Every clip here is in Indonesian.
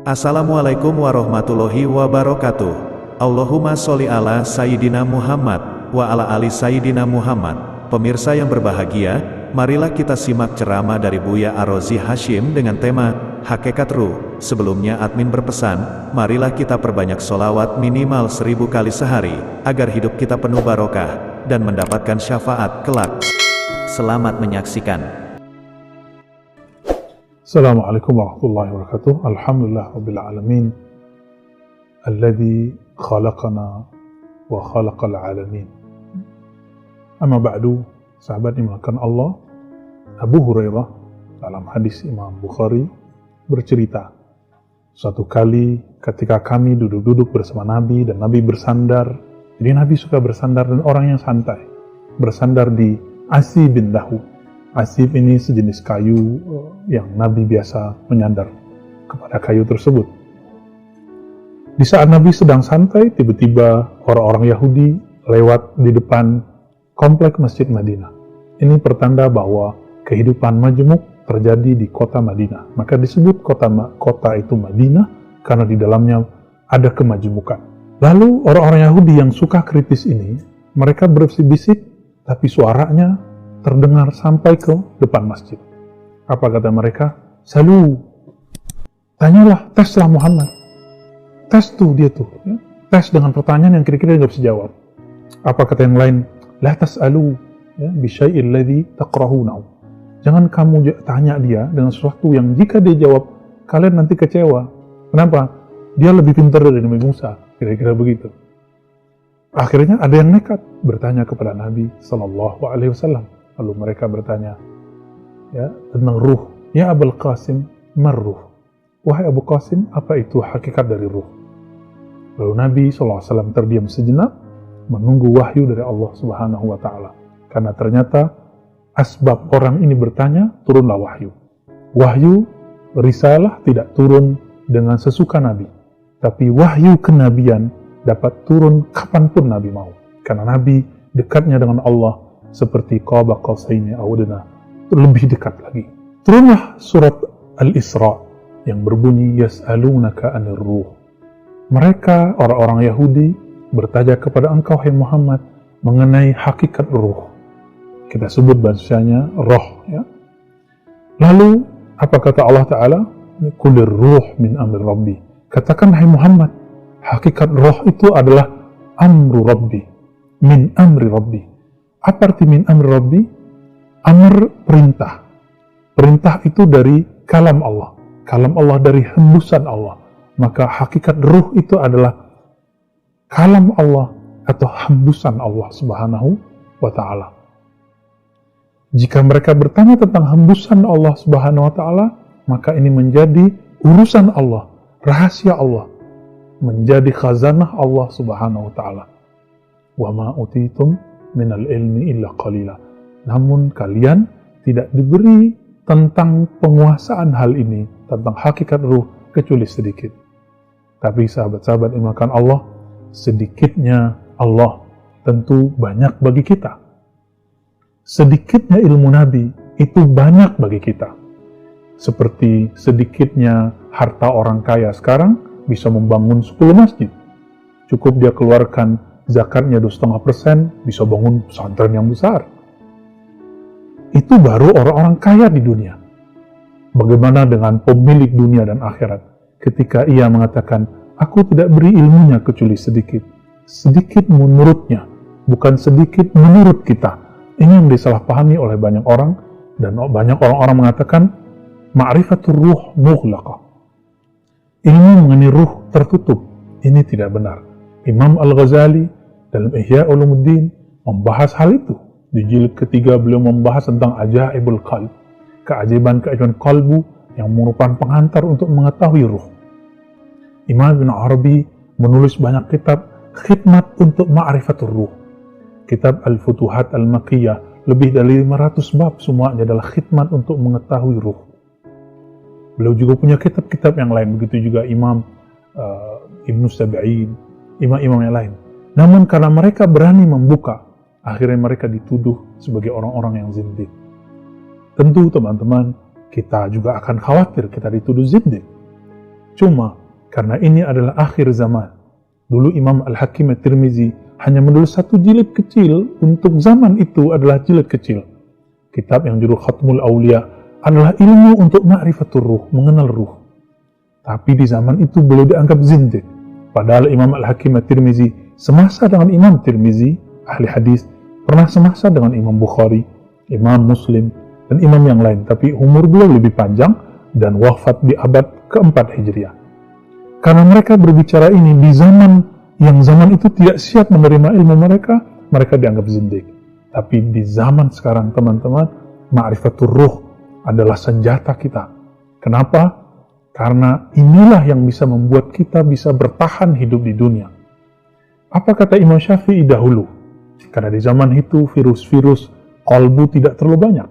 Assalamualaikum warahmatullahi wabarakatuh. Allahumma sholli ala Sayyidina Muhammad wa ala ali Sayyidina Muhammad. Pemirsa yang berbahagia, marilah kita simak ceramah dari Buya Ar-Razi Hashim dengan tema Hakikat Ruh. Sebelumnya admin berpesan, marilah kita perbanyak sholawat minimal 1000 kali sehari, agar hidup kita penuh barokah dan mendapatkan syafaat kelak. Selamat menyaksikan. Assalamualaikum warahmatullahi wabarakatuh. Alhamdulillah rabbil alamin. Alladzi khalaqana wa khalaqal alamin. Amma ba'du, sahabat dimulakan Allah. Abu Hurairah dalam hadis Imam Bukhari bercerita, suatu kali ketika kami duduk-duduk bersama Nabi dan Nabi bersandar. Jadi Nabi suka bersandar dan orang yang santai. Bersandar di asibin lahu. Asib ini sejenis kayu yang Nabi biasa menyandar kepada kayu tersebut. Di saat Nabi sedang santai, tiba-tiba orang-orang Yahudi lewat di depan komplek Masjid Madinah. Ini pertanda bahwa kehidupan majmuk terjadi di kota Madinah. Maka disebut kota itu Madinah karena di dalamnya ada kemajmukan. Lalu orang-orang Yahudi yang suka kritis ini, mereka berbisik-bisik, tapi suaranya terdengar sampai ke depan masjid. Apa kata mereka? Salu, tanyalah, teslah Muhammad. Tes tuh dia tuh, ya. Tes dengan pertanyaan yang kira-kira nggak bisa jawab. Apa kata yang lain? La tas'alu, ya, bisyai'il ladzi takrahunahu. Jangan kamu tanya dia dengan sesuatu yang jika dia jawab, kalian nanti kecewa. Kenapa? Dia lebih pintar dari Nabi Musa, kira-kira begitu. Akhirnya ada yang nekat bertanya kepada Nabi Sallallahu Alaihi Wasallam. Lalu mereka bertanya, ya, tentang ruh. Ya Abul Qasim, marruh. Wahai Abu Qasim, apa itu hakikat dari ruh? Lalu Nabi SAW terdiam sejenak, menunggu wahyu dari Allah Subhanahu Wa Taala. Karena ternyata asbab orang ini bertanya, turunlah wahyu. Wahyu risalah tidak turun dengan sesuka Nabi, tapi wahyu kenabian dapat turun kapanpun Nabi mau. Karena Nabi dekatnya dengan Allah seperti qaba qausaini aw adna, lebih dekat lagi. Turunlah surat Al-Isra yang berbunyi yas'alunaka 'anir ruh. Mereka orang-orang Yahudi bertanya kepada engkau hai Muhammad mengenai hakikat ruh. Kita sebut bahasanya roh, ya. Lalu apa kata Allah Ta'ala? Qulir ruh min amri rabbi. Katakan hai Muhammad, hakikat roh itu adalah amru rabbi, min amri rabbi. Apa arti min amri rabbi? Amr, perintah. Perintah itu dari kalam Allah. Kalam Allah dari hembusan Allah. Maka hakikat ruh itu adalah kalam Allah atau hembusan Allah Subhanahu wa Ta'ala. Jika mereka bertanya tentang hembusan Allah Subhanahu wa Ta'ala, maka ini menjadi urusan Allah, rahasia Allah, menjadi khazanah Allah Subhanahu wa Ta'ala. Wa ma utitum minal ilmi illa qalila. Namun kalian tidak diberi tentang penguasaan hal ini, tentang hakikat ruh, kecuali sedikit. Tapi sahabat-sahabat dimakan Allah, sedikitnya Allah tentu banyak bagi kita. Sedikitnya ilmu Nabi itu banyak bagi kita. Seperti sedikitnya harta orang kaya sekarang bisa membangun 10 masjid. Cukup dia keluarkan zakatnya 2,5%, bisa bangun pesantren yang besar. Itu baru orang-orang kaya di dunia. Bagaimana dengan pemilik dunia dan akhirat? Ketika ia mengatakan, aku tidak beri ilmunya kecuali sedikit. Sedikit menurutnya, bukan sedikit menurut kita. Ini yang disalahpahami oleh banyak orang, dan banyak orang-orang mengatakan, ma'rifatul ruh mughlaqah. Ilmu mengenai ruh tertutup. Ini tidak benar. Imam Al-Ghazali dalam Ihya Ulumuddin membahas hal itu. Di jilid ketiga beliau membahas tentang ajaibul qalb, keajaiban-keajaiban kalbu yang merupakan pengantar untuk mengetahui ruh. Imam Ibn Arabi menulis banyak kitab khidmat untuk ma'rifatul ruh. Kitab Al-Futuhat Al-Makkiyah, lebih dari 500 bab semuanya adalah khidmat untuk mengetahui ruh. Beliau juga punya kitab-kitab yang lain, begitu juga Imam Ibn Sab'in, imam-imam yang lain. Namun karena mereka berani membuka, akhirnya mereka dituduh sebagai orang-orang yang zindik. Tentu teman-teman, kita juga akan khawatir kita dituduh zindik. Cuma karena ini adalah akhir zaman. Dulu Imam Al-Hakim At-Tirmizi hanya menulis satu jilid kecil, untuk zaman itu adalah jilid kecil. Kitab yang judul Khatmul Aulia adalah ilmu untuk ma'rifatul ruh, mengenal ruh. Tapi di zaman itu beliau dianggap zindiq. Padahal Imam Al-Hakim At-Tirmizi semasa dengan Imam Tirmizi, ahli hadis, pernah semasa dengan Imam Bukhari, Imam Muslim, dan imam yang lain. Tapi umur beliau lebih panjang dan wafat di abad keempat Hijriah. Karena mereka berbicara ini di zaman yang zaman itu tidak siap menerima ilmu mereka, mereka dianggap zindiq. Tapi di zaman sekarang teman-teman, ma'rifatul ruh adalah senjata kita. Kenapa? Karena inilah yang bisa membuat kita bisa bertahan hidup di dunia. Apa kata Imam Syafi'i dahulu? Karena di zaman itu virus-virus qalbu tidak terlalu banyak.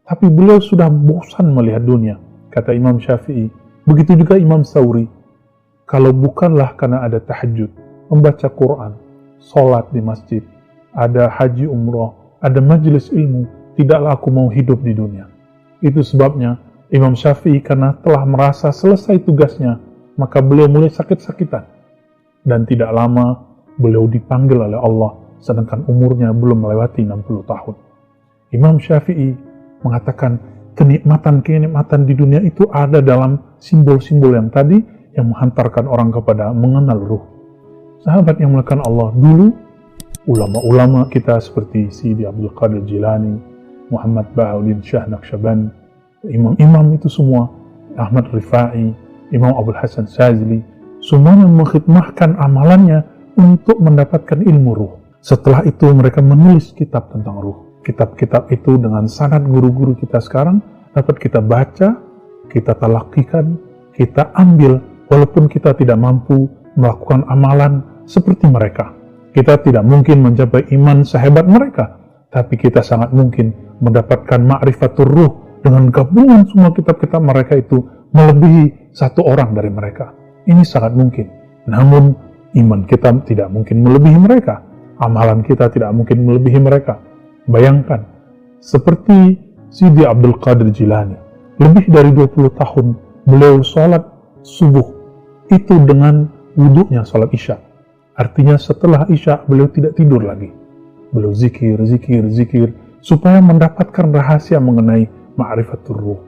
Tapi beliau sudah bosan melihat dunia. Kata Imam Syafi'i. Begitu juga Imam Thawri. Kalau bukanlah karena ada tahajud, membaca Quran, sholat di masjid, ada haji umroh, ada majelis ilmu, tidaklah aku mau hidup di dunia. Itu sebabnya Imam Syafi'i karena telah merasa selesai tugasnya, maka beliau mulai sakit-sakitan. Dan tidak lama beliau dipanggil oleh Allah, sedangkan umurnya belum melewati 60 tahun. Imam Syafi'i mengatakan kenikmatan-kenikmatan di dunia itu ada dalam simbol-simbol yang tadi yang menghantarkan orang kepada mengenal ruh. Sahabat yang melakukan Allah dulu, ulama-ulama kita seperti Sidi Abdul Qadir Jilani, Muhammad Bahauddin Shah Naqsyabandi, imam-imam itu semua, Ahmad Rifai, Imam Abdul Hasan Shazili, semuanya mengkhidmahkan amalannya untuk mendapatkan ilmu ruh. Setelah itu mereka menulis kitab tentang ruh. Kitab-kitab itu dengan sanad guru-guru kita sekarang dapat kita baca, kita talakikan, kita ambil, walaupun kita tidak mampu melakukan amalan seperti mereka. Kita tidak mungkin mencapai iman sehebat mereka, tapi kita sangat mungkin mendapatkan ma'rifatul ruh dengan gabungan semua kitab-kitab mereka itu melebihi satu orang dari mereka. Ini sangat mungkin. Namun iman kita tidak mungkin melebihi mereka. Amalan kita tidak mungkin melebihi mereka. Bayangkan, seperti Sidi Abdul Qadir Jilani, lebih dari 20 tahun beliau sholat subuh itu dengan wudhunya sholat isya. Artinya setelah isya beliau tidak tidur lagi. Beliau zikir, supaya mendapatkan rahasia mengenai ma'rifatul ruh.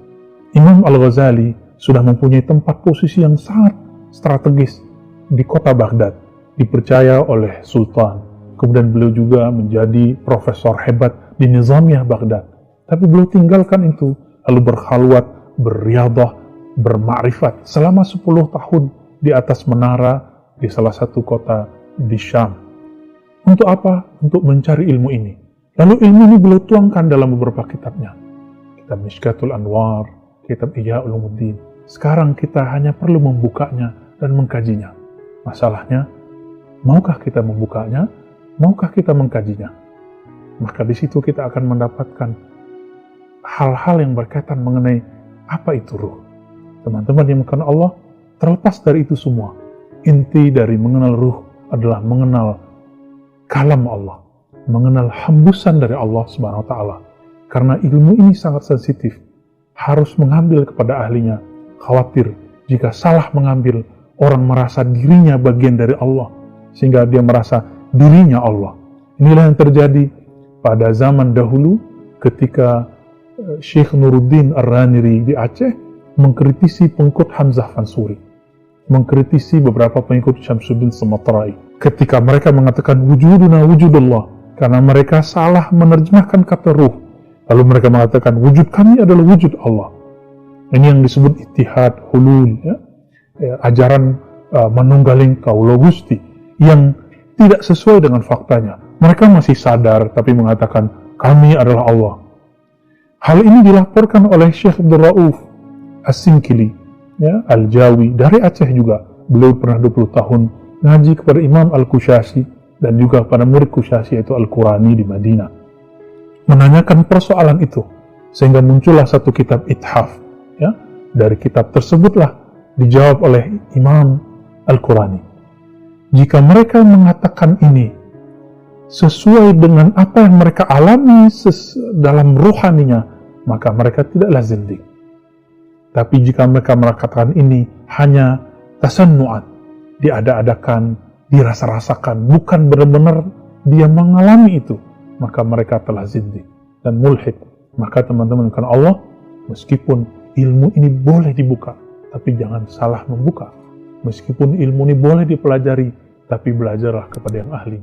Imam Al-Ghazali sudah mempunyai tempat posisi yang sangat strategis di kota Baghdad, dipercaya oleh Sultan. Kemudian beliau juga menjadi profesor hebat di Nizamiyah Baghdad. Tapi beliau tinggalkan itu, lalu berkhalwat, berriyadah, bermakrifat selama 10 tahun di atas menara di salah satu kota di Syam. Untuk apa? Untuk mencari ilmu ini. Lalu ilmu ini beliau tuangkan dalam beberapa kitabnya. Kitab Mishkatul Anwar, kitab Ihya Ulumuddin. Sekarang kita hanya perlu membukanya dan mengkajinya. Masalahnya, maukah kita membukanya? Maukah kita mengkajinya? Maka di situ kita akan mendapatkan hal-hal yang berkaitan mengenai apa itu ruh. Teman-teman yang mengenal Allah, terlepas dari itu semua, inti dari mengenal ruh adalah mengenal kalam Allah, mengenal hembusan dari Allah Subhanahu wa Ta'ala. Karena ilmu ini sangat sensitif, harus mengambil kepada ahlinya. Khawatir jika salah mengambil, orang merasa dirinya bagian dari Allah, sehingga dia merasa dirinya Allah. Inilah yang terjadi pada zaman dahulu ketika Syekh Nuruddin Ar-Raniri di Aceh mengkritisi pengikut Hamzah Fansuri, mengkritisi beberapa pengikut Syamsuddin Sumatrai ketika mereka mengatakan wujuduna wujudullah, karena mereka salah menerjemahkan kata ruh. Lalu mereka mengatakan wujud kami adalah wujud Allah. Ini yang disebut ittihad hulul, ajaran manunggaling kaulo gusti yang tidak sesuai dengan faktanya. Mereka masih sadar tapi mengatakan kami adalah Allah. Hal ini dilaporkan oleh Syekh Abdul Rauf As-Sinkili, Al-Jawi, dari Aceh juga. Beliau pernah 20 tahun ngaji kepada Imam Al-Kushasi dan juga kepada murid Kushasi yaitu Al-Qurani di Madinah, menanyakan persoalan itu, sehingga muncullah satu kitab Ithaf. Dari kitab tersebutlah dijawab oleh Imam Al-Qurani. Jika mereka mengatakan ini sesuai dengan apa yang mereka alami dalam ruhaninya, maka mereka tidaklah zindiq. Tapi jika mereka mengatakan ini hanya tasannu'an, diada-adakan, dirasa-rasakan, bukan benar-benar dia mengalami itu, maka mereka telah zindik dan mulhid. Maka teman-teman, karena Allah, meskipun ilmu ini boleh dibuka, tapi jangan salah membuka. Meskipun ilmu ini boleh dipelajari, tapi belajarlah kepada yang ahli.